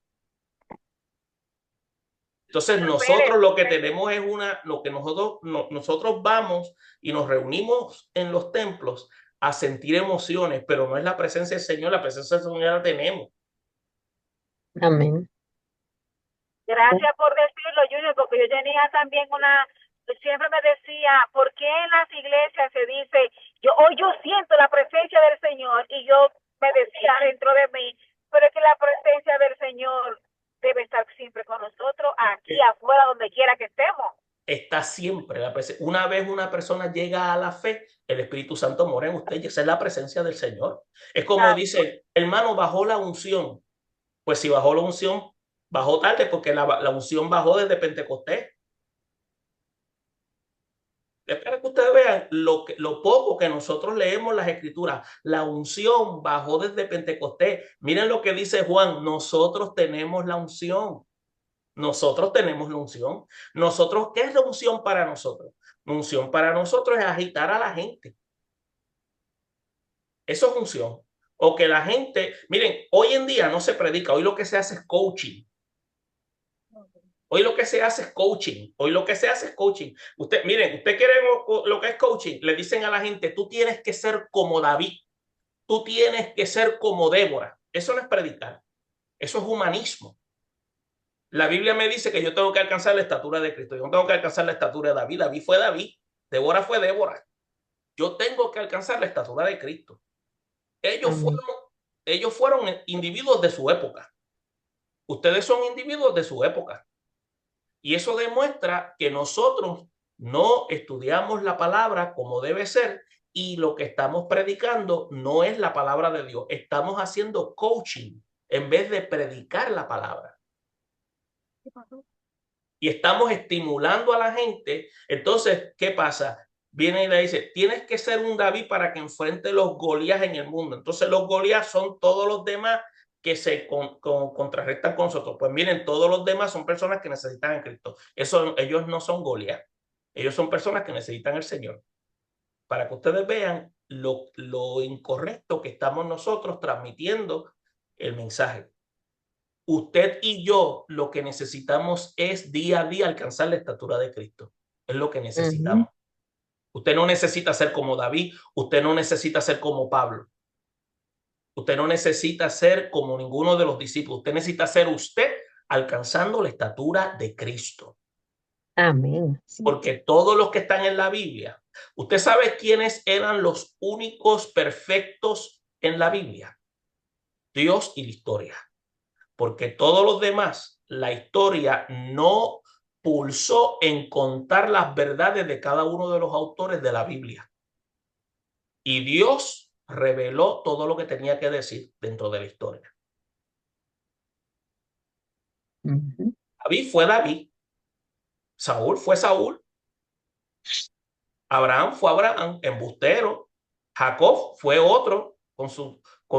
Entonces nosotros lo que tenemos es lo que nosotros vamos y nos reunimos en los templos a sentir emociones, pero no es la presencia del Señor, la presencia del Señor la tenemos. Amén. Gracias por decirlo, Junior, porque yo tenía también siempre me decía, ¿por qué en las iglesias se dice, hoy yo siento la presencia del Señor? Y yo me decía dentro de mí, pero es que la presencia del Señor debe estar siempre con nosotros, aquí, afuera, donde quiera que estemos. Está siempre una vez una persona llega a la fe, el Espíritu Santo mora en usted y esa es la presencia del Señor. Es como dice, hermano, bajó la unción. Pues si bajó la unción, bajó tarde porque la unción bajó desde Pentecostés. Espero que ustedes vean lo poco que nosotros leemos las escrituras. La unción bajó desde Pentecostés. Miren lo que dice Juan, nosotros tenemos la unción. Nosotros tenemos la unción. ¿Qué es la unción para nosotros? La unción para nosotros es agitar a la gente. Eso es unción. O que la gente, miren, hoy en día no se predica, hoy lo que se hace es coaching. Hoy lo que se hace es coaching. Miren, usted quiere lo que es coaching. Le dicen a la gente, tú tienes que ser como David. Tú tienes que ser como Débora. Eso no es predicar. Eso es humanismo. La Biblia me dice que yo tengo que alcanzar la estatura de Cristo. Yo no tengo que alcanzar la estatura de David. David fue David. Débora fue Débora. Yo tengo que alcanzar la estatura de Cristo. Ellos fueron individuos de su época. Ustedes son individuos de su época. Y eso demuestra que nosotros no estudiamos la palabra como debe ser y lo que estamos predicando no es la palabra de Dios. Estamos haciendo coaching en vez de predicar la palabra. Y estamos estimulando a la gente. Entonces, ¿qué pasa? Viene y le dice, tienes que ser un David para que enfrente los Goliat en el mundo. Entonces los Goliat son todos los demás que se contrarrestan con nosotros. Pues miren, todos los demás son personas que necesitan a Cristo. Ellos no son Goliat. Ellos son personas que necesitan al Señor. Para que ustedes vean lo incorrecto que estamos nosotros transmitiendo el mensaje. Usted y yo lo que necesitamos es día a día alcanzar la estatura de Cristo. Es lo que necesitamos. Usted no necesita ser como David. Usted no necesita ser como Pablo. Usted no necesita ser como ninguno de los discípulos. Usted necesita ser usted alcanzando la estatura de Cristo. Amén. Porque todos los que están en la Biblia, ¿usted sabe quiénes eran los únicos perfectos en la Biblia? Dios y la historia. Porque todos los demás, la historia no pulsó en contar las verdades de cada uno de los autores de la Biblia. Y Dios reveló todo lo que tenía que decir dentro de la historia. David fue David. Saúl fue Saúl. Abraham fue Abraham, embustero. Jacob fue otro con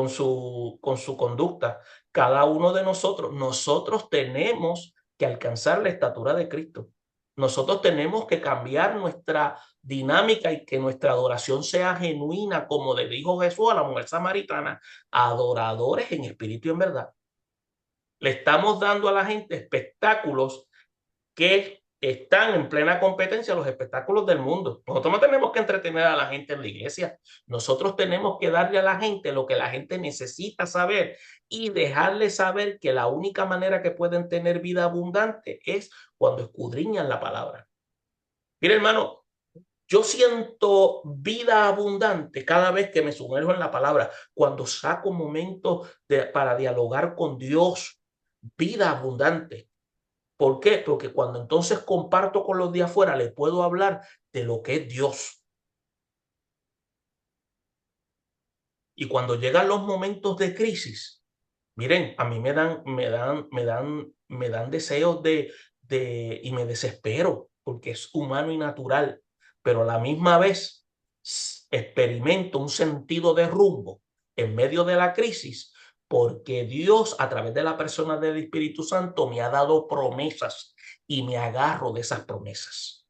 su conducta. Cada uno de nosotros tenemos que alcanzar la estatura de Cristo. Nosotros tenemos que cambiar nuestra dinámica y que nuestra adoración sea genuina, como le dijo Jesús a la mujer samaritana, adoradores en espíritu y en verdad. Le estamos dando a la gente espectáculos que están en plena competencia los espectáculos del mundo. Nosotros no tenemos que entretener a la gente en la iglesia. Nosotros tenemos que darle a la gente lo que la gente necesita saber y dejarle saber que la única manera que pueden tener vida abundante es cuando escudriñan la palabra. Mire, hermano, yo siento vida abundante cada vez que me sumerjo en la palabra, cuando saco momentos para dialogar con Dios, vida abundante. ¿Por qué? Porque cuando entonces comparto con los de afuera, les puedo hablar de lo que es Dios. Y cuando llegan los momentos de crisis, miren, a mí me dan deseos y me desespero porque es humano y natural, pero a la misma vez experimento un sentido de rumbo en medio de la crisis porque Dios a través de la persona del Espíritu Santo me ha dado promesas y me agarro de esas promesas.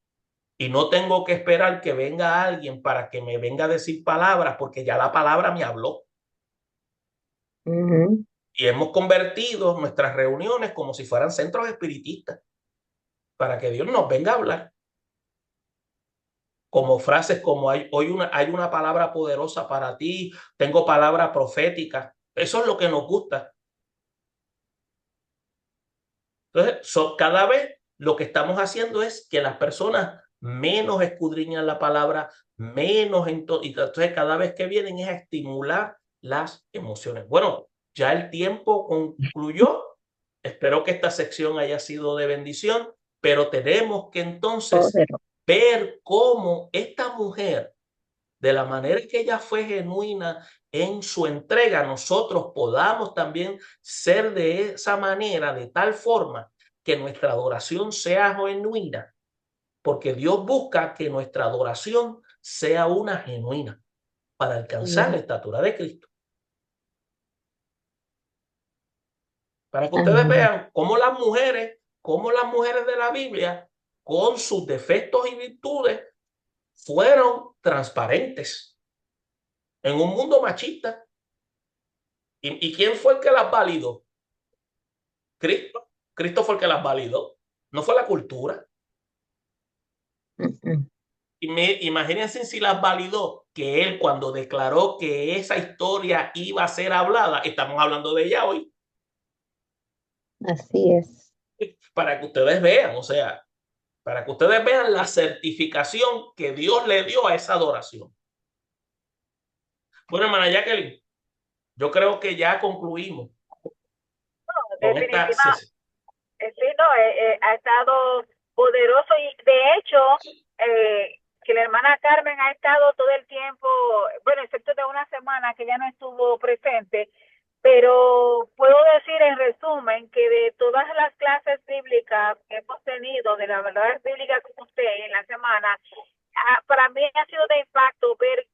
Y no tengo que esperar que venga alguien para que me venga a decir palabras porque ya la palabra me habló. Y hemos convertido nuestras reuniones como si fueran centros espiritistas, para que Dios nos venga a hablar. Como frases como hay una palabra poderosa para ti, tengo palabra profética. Eso es lo que nos gusta. Entonces, cada vez lo que estamos haciendo es que las personas menos escudriñan la palabra, menos y entonces cada vez que vienen es a estimular las emociones. Bueno, ya el tiempo concluyó. Espero que esta sección haya sido de bendición, pero tenemos que entonces ver cómo esta mujer, de la manera que ella fue genuina en su entrega, nosotros podamos también ser de esa manera, de tal forma que nuestra adoración sea genuina, porque Dios busca que nuestra adoración sea una genuina para alcanzar la estatura de Cristo. Para que ustedes vean cómo las mujeres de la Biblia, con sus defectos y virtudes, fueron transparentes en un mundo machista. ¿Y quién fue el que las validó? Cristo. Cristo fue el que las validó. No fue la cultura. Imagínense si las validó, que él cuando declaró que esa historia iba a ser hablada, estamos hablando de ella hoy. Así es. Para que ustedes vean, o sea, para que ustedes vean la certificación que Dios le dio a esa adoración. Bueno, hermana Jacqueline, yo creo que ya concluimos con esta sesión. Sí, no, ha estado poderoso y de hecho que la hermana Carmen ha estado todo el tiempo, bueno, excepto de una semana que ya no estuvo presente, pero puedo decir en resumen que de todas las clases bíblicas que hemos tenido, de la verdad bíblica con usted en la semana, para mí ha sido de impacto ver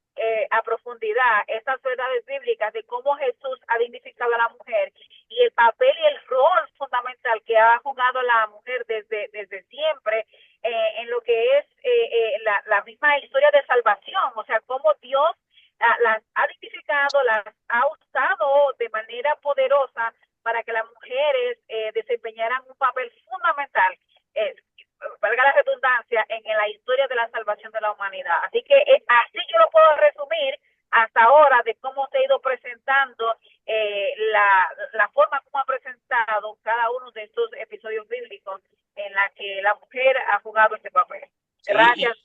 a profundidad esas verdades bíblicas de cómo Jesús ha dignificado a la mujer y el papel y el rol fundamental que ha jugado la mujer desde siempre en lo que es la misma historia de salvación, o sea, cómo Dios las ha dignificado, las ha usado de manera poderosa para que las mujeres desempeñaran un papel fundamental, valga la redundancia, en la historia de la salvación de la humanidad. Así que así yo lo puedo resumir hasta ahora de cómo se ha ido presentando la forma como ha presentado cada uno de estos episodios bíblicos en la que la mujer ha jugado este papel. Gracias.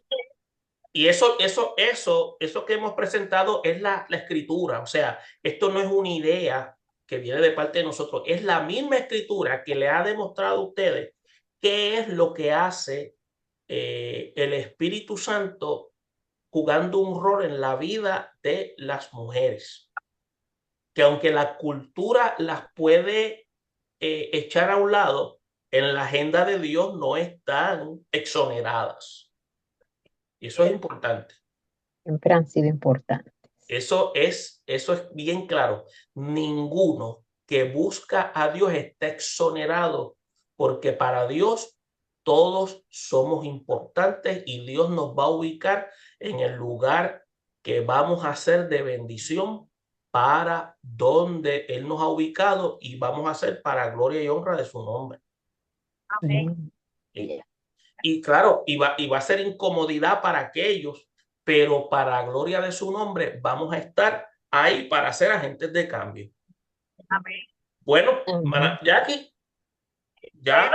Y eso que hemos presentado es la escritura. O sea, esto no es una idea que viene de parte de nosotros. Es la misma escritura que le ha demostrado a ustedes qué es lo que hace el Espíritu Santo jugando un rol en la vida de las mujeres. Que aunque la cultura las puede echar a un lado, en la agenda de Dios no están exoneradas. Y eso es importante. Siempre han sido importantes. Eso es bien claro. Ninguno que busca a Dios está exonerado, porque para Dios todos somos importantes y Dios nos va a ubicar en el lugar que vamos a hacer de bendición para donde Él nos ha ubicado y vamos a hacer para gloria y honra de su nombre. Amén. Amén. ¿Sí? Y claro, y va a ser incomodidad para aquellos, pero para gloria de su nombre vamos a estar ahí para ser agentes de cambio. Amén. Bueno, Amén. Jackie, Bueno, ya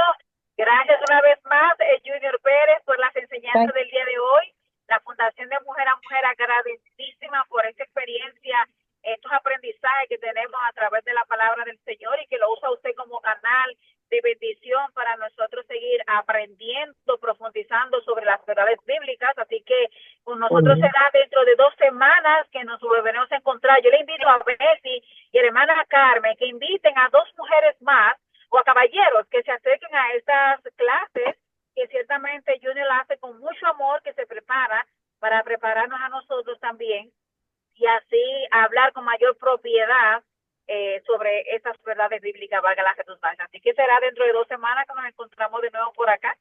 gracias una vez más, Junior Pérez, por las enseñanzas Pues, del día de hoy. La Fundación de Mujer a Mujer agradecidísima por esta experiencia, estos aprendizajes que tenemos a través de la palabra del Señor y que lo usa usted como canal de bendición para nosotros seguir aprendiendo, profundizando sobre las verdades bíblicas. Así que con nosotros amén. será dentro de 2 semanas que nos volveremos a encontrar. Yo le invito a Bessie y a la hermana Carmen que inviten a 2 mujeres más o a caballeros que se acerquen a estas clases que ciertamente Junior la hace con mucho amor, que se prepara para prepararnos a nosotros también y así hablar con mayor propiedad sobre estas verdades bíblicas, valga la redundancia. Así que será dentro de 2 semanas que nos encontramos de nuevo por acá.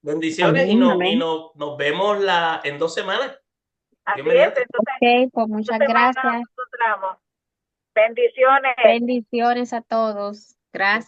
bendiciones y, Amén. no, y no, nos vemos en 2 semanas. Dios Así es, mediante. entonces Ok, pues en 2 muchas semanas gracias. nos encontramos. Bendiciones. Bendiciones a todos. Gracias.